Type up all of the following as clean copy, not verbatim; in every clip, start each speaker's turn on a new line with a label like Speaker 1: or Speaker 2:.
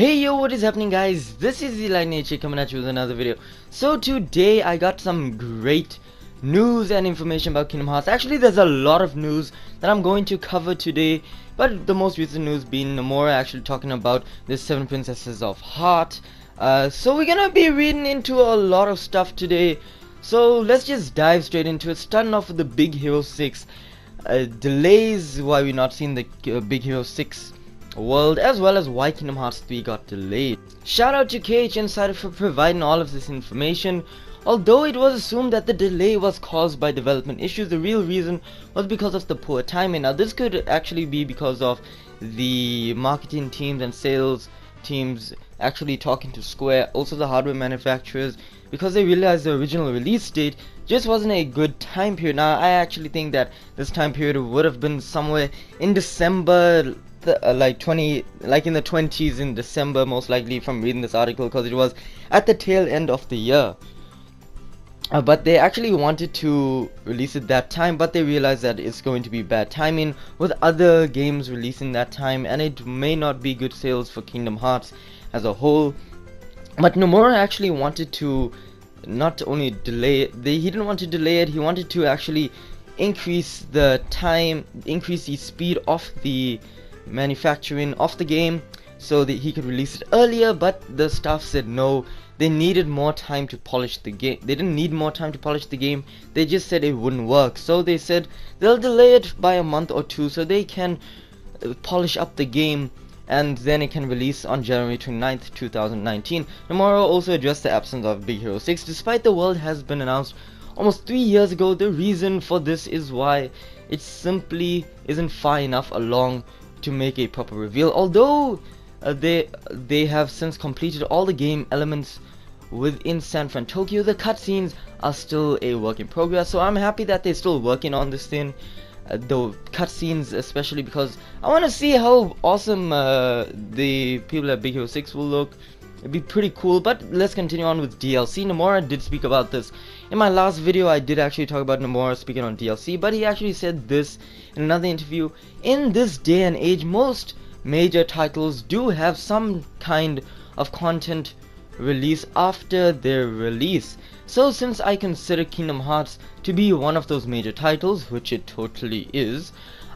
Speaker 1: Hey yo, what is happening guys? This is Eli Nature coming at you with another video. So today I got some great news and information about Kingdom Hearts. Actually there's a lot of news that I'm going to cover today, but the most recent news being Nomura actually talking about the 7 Princesses of Heart. So we're gonna be reading into a lot of stuff today. So let's just dive straight into it, starting off with the Big Hero 6 delays, why we're not seeing the Big Hero 6 world, as well as why Kingdom Hearts 3 got delayed. Shout out to KH Insider for providing all of this information. Although it was assumed that the delay was caused by development issues, the real reason was because of the poor timing. Now this could actually be because of the marketing teams and sales teams actually talking to Square, also the hardware manufacturers, because they realized the original release date just wasn't a good time period. Now I actually think that this time period would have been somewhere in December, like in the 20s in December, most likely, from reading this article, because it was at the tail end of the year. But they actually wanted to release it that time, but they realized that it's going to be bad timing with other games releasing that time, and it may not be good sales for Kingdom Hearts as a whole. But Nomura actually wanted to not only delay it, he didn't want to delay it, he wanted to actually increase the time, increase the speed of the manufacturing of the game so that he could release it earlier. But the staff said no, they needed more time to polish the game. They didn't need more time to polish the game, they just said it wouldn't work. So they said they'll delay it by a month or two so they can polish up the game, and then it can release on January 29th, 2019. Nomura also addressed the absence of Big Hero 6. Despite the world has been announced almost 3 years ago, the reason for this is why it simply isn't far enough along to make a proper reveal. Although they have since completed all the game elements within San Fran, Tokyo, the cutscenes are still a work in progress. So I'm happy that they're still working on this thing, the cutscenes especially, because I want to see how awesome the people at Big Hero 6 will look. It'd be pretty cool. But let's continue on with DLC. Nomura did speak about this in my last video. I did actually talk about Nomura speaking on DLC, but he actually said this in another interview. In this day and age, most major titles do have some kind of content release after their release. So since I consider Kingdom Hearts to be one of those major titles, which it totally is,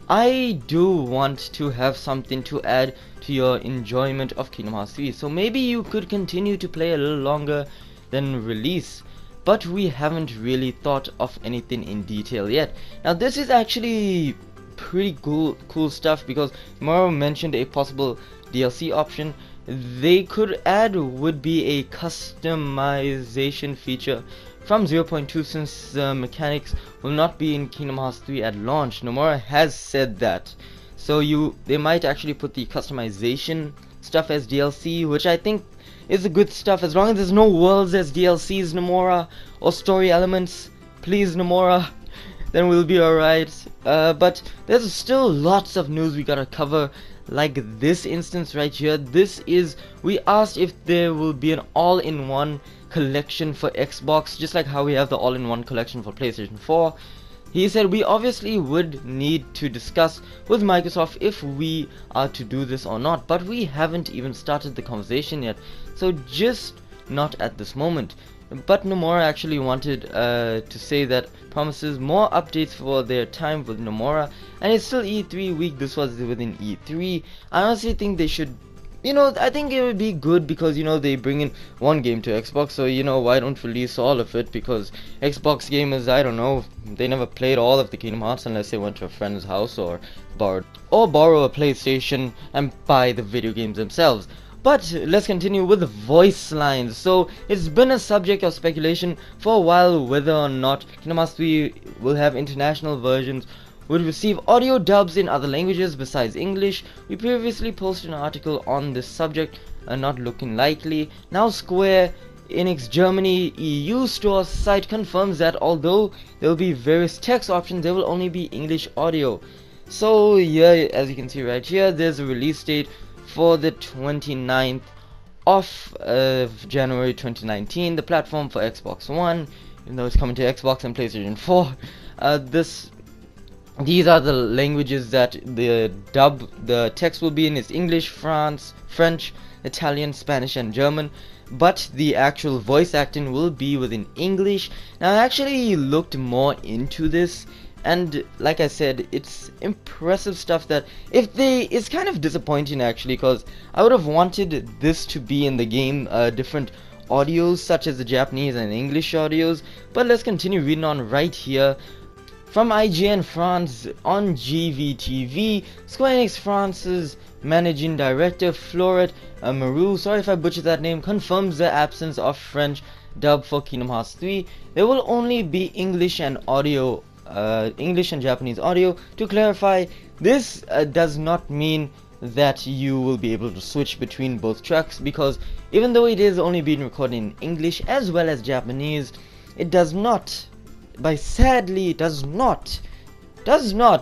Speaker 1: I do want to have something to add to your enjoyment of Kingdom Hearts 3. So maybe you could continue to play a little longer than release, but we haven't really thought of anything in detail yet. Now this is actually pretty cool stuff, because Moro mentioned a possible DLC option they could add would be a customization feature from 0.2, since the mechanics will not be in Kingdom Hearts 3 at launch. Nomura has said that, so they might actually put the customization stuff as DLC, which I think is a good stuff, as long as there's no worlds as DLCs, Nomura, or story elements. Please, Nomura, then we'll be alright. But there's still lots of news we gotta cover, like this instance right here. We asked if there will be an all-in-one collection for Xbox, just like how we have the all-in-one collection for PlayStation 4. He said we obviously would need to discuss with Microsoft if we are to do this or not, but we haven't even started the conversation yet, so just not at this moment. But Nomura actually wanted to say that promises more updates for their time with Nomura, and it's still E3 week. This was within E3. I honestly think they should, I think it would be good, because they bring in one game to Xbox, so why don't release all of it? Because Xbox gamers, I don't know, they never played all of the Kingdom Hearts unless they went to a friend's house or borrow a PlayStation and buy the video games themselves. But let's continue with voice lines. So it's been a subject of speculation for a while whether or not Kingdom Hearts 3 will have international versions, would receive audio dubs in other languages besides English. We previously posted an article on this subject, not looking likely. Now Square Enix Germany EU store site confirms that although there will be various text options, there will only be English audio. So yeah, as you can see right here, there's a release date for the 29th of January 2019. The platform for Xbox One, even though it's coming to Xbox and PlayStation 4. This these are the languages that the text will be in. Is English, French, Italian, Spanish, and German. But the actual voice acting will be within English. Now, I actually looked more into this, and like I said, it's impressive stuff. That it's kind of disappointing actually, because I would have wanted this to be in the game, different audios such as the Japanese and English audios. But let's continue reading on right here. From IGN France on GVTV, Square Enix France's managing director Floret Maru, sorry if I butchered that name, confirms the absence of French dub for Kingdom Hearts 3. There will only be English and Japanese audio. To clarify, this does not mean that you will be able to switch between both tracks, because even though it is only being recorded in English as well as Japanese, it does not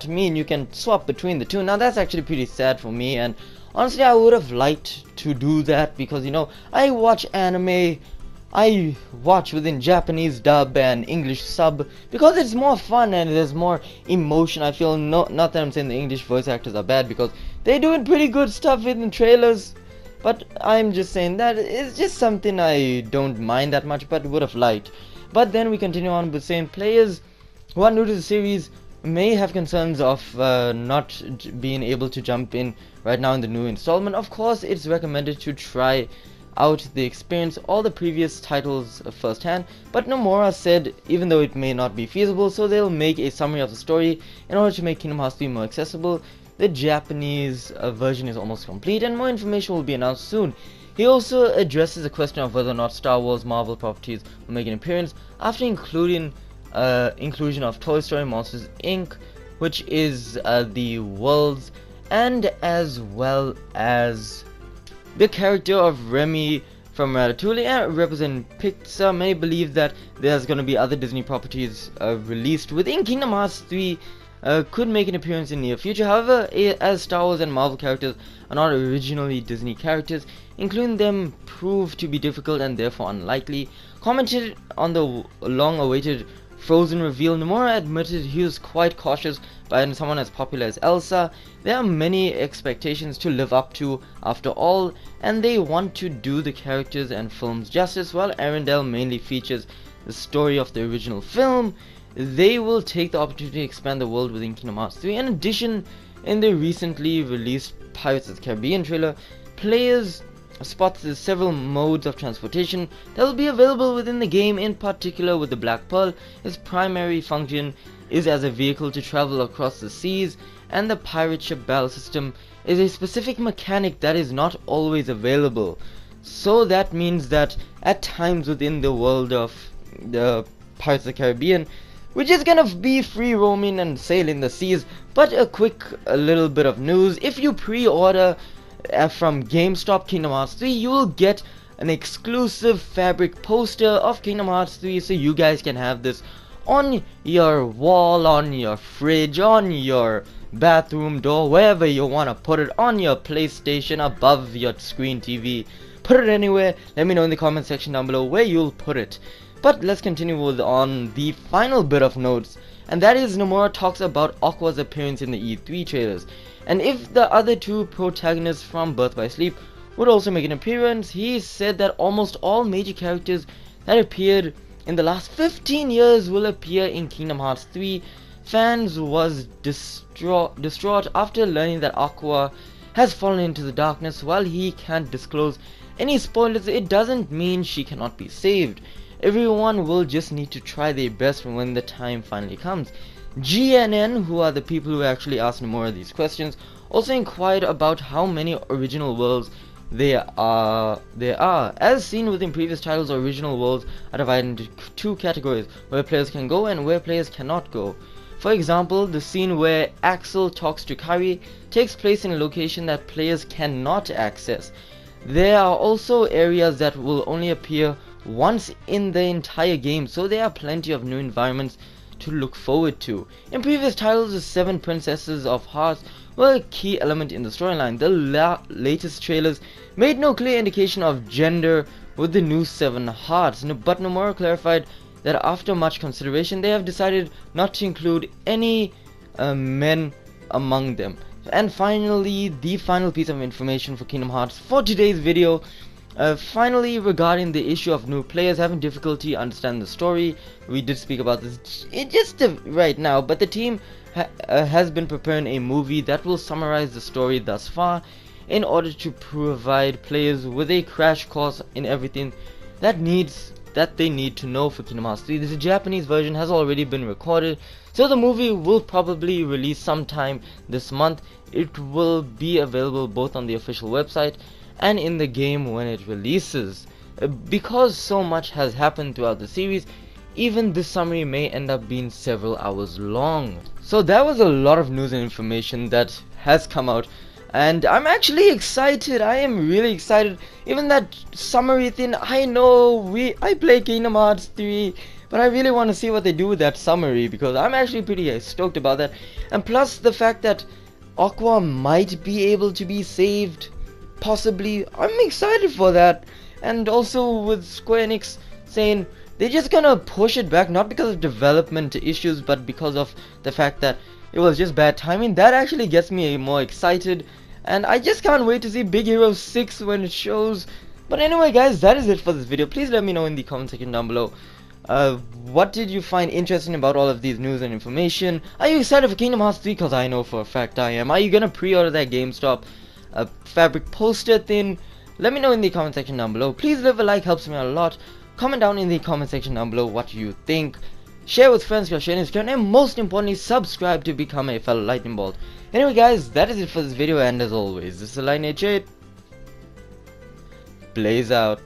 Speaker 1: mean you can swap between the two. Now that's actually pretty sad for me, and honestly I would have liked to do that, because I watch anime, I watch within Japanese dub and English sub because it's more fun and there's more emotion. I feel not that I'm saying the English voice actors are bad, because they're doing pretty good stuff in the trailers, but I'm just saying that it's just something I don't mind that much, but would have liked. But then we continue on with saying players who are new to the series may have concerns of not being able to jump in right now in the new installment. Of course, it's recommended to try out the experience all the previous titles firsthand, but Nomura said even though it may not be feasible, so they'll make a summary of the story in order to make Kingdom Hearts 3 more accessible. The Japanese version is almost complete, and more information will be announced soon. He also addresses the question of whether or not Star Wars Marvel properties will make an appearance after inclusion of Toy Story Monsters Inc., which is the world's, and as well as the character of Remy from Ratatouille and representing Pixar. Many believe that there's going to be other Disney properties released within Kingdom Hearts 3 could make an appearance in the near future. However, as Star Wars and Marvel characters are not originally Disney characters, including them proved to be difficult and therefore unlikely. Commented on the long-awaited Frozen reveal, Nomura admitted he was quite cautious by someone as popular as Elsa. There are many expectations to live up to after all, and they want to do the characters and films justice. While Arendelle mainly features the story of the original film, they will take the opportunity to expand the world within Kingdom Hearts 3. In addition, in the recently released Pirates of the Caribbean trailer, players spot the several modes of transportation that will be available within the game. In particular, with the Black Pearl, its primary function is as a vehicle to travel across the seas, and the pirate ship battle system is a specific mechanic that is not always available. So that means that at times within the world of the Pirates of the Caribbean, we're just gonna be free roaming and sailing the seas. But a little bit of news: if you pre-order from GameStop Kingdom Hearts 3, you will get an exclusive fabric poster of Kingdom Hearts 3, so you guys can have this on your wall, on your fridge, on your bathroom door, wherever you want to put it, on your PlayStation, above your screen TV. Put it anywhere. Let me know in the comment section down below where you'll put it. But let's continue on the final bit of notes, and that is Nomura talks about Aqua's appearance in the E3 trailers, and if the other two protagonists from Birth by Sleep would also make an appearance. He said that almost all major characters that appeared in the last 15 years will appear in Kingdom Hearts 3. Fans was distraught after learning that Aqua has fallen into the darkness. While he can't disclose any spoilers, it doesn't mean she cannot be saved. Everyone will just need to try their best when the time finally comes. GNN, who are the people who actually asked Nomura these questions, also inquired about how many original worlds there are. As seen within previous titles, original worlds are divided into two categories: where players can go and where players cannot go. For example, the scene where Axel talks to Kari takes place in a location that players cannot access. There are also areas that will only appear once in the entire game, so there are plenty of new environments to look forward to. In previous titles, the 7 Princesses of Hearts were a key element in the storyline. The latest trailers made no clear indication of gender with the new 7 Hearts, but Nomura clarified that after much consideration they have decided not to include any men among them. And finally, the final piece of information for Kingdom Hearts for today's video. Finally, regarding the issue of new players having difficulty understanding the story, we did speak about this just right now, but the team has been preparing a movie that will summarize the story thus far in order to provide players with a crash course in everything that they need to know for Kingdom Hearts 3. This Japanese version has already been recorded, so the movie will probably release sometime this month. It will be available both on the official website and in the game when it releases. Because so much has happened throughout the series, even this summary may end up being several hours long. So that was a lot of news and information that has come out, and I'm actually excited. I am really excited. Even that summary thing, I know I play Kingdom Hearts 3, but I really want to see what they do with that summary, because I'm actually pretty stoked about that. And plus the fact that Aqua might be able to be saved, possibly, I'm excited for that. And also with Square Enix saying they're just gonna push it back, not because of development issues, but because of the fact that it was just bad timing, that actually gets me more excited. And I just can't wait to see Big Hero 6 when it shows. But anyway guys, that is it for this video. Please let me know in the comment section down below, what did you find interesting about all of these news and information? Are you excited for Kingdom Hearts 3? Because I know for a fact I am. Are you gonna pre-order that GameStop fabric poster thing? Let me know in the comment section down below. Please leave a like, helps me out a lot. Comment down in the comment section down below what you think. Share with friends, because sharing is caring, and most importantly, subscribe to become a fellow lightning bolt. Anyway guys, that is it for this video, and as always, this is Lineage 8. Blaze out.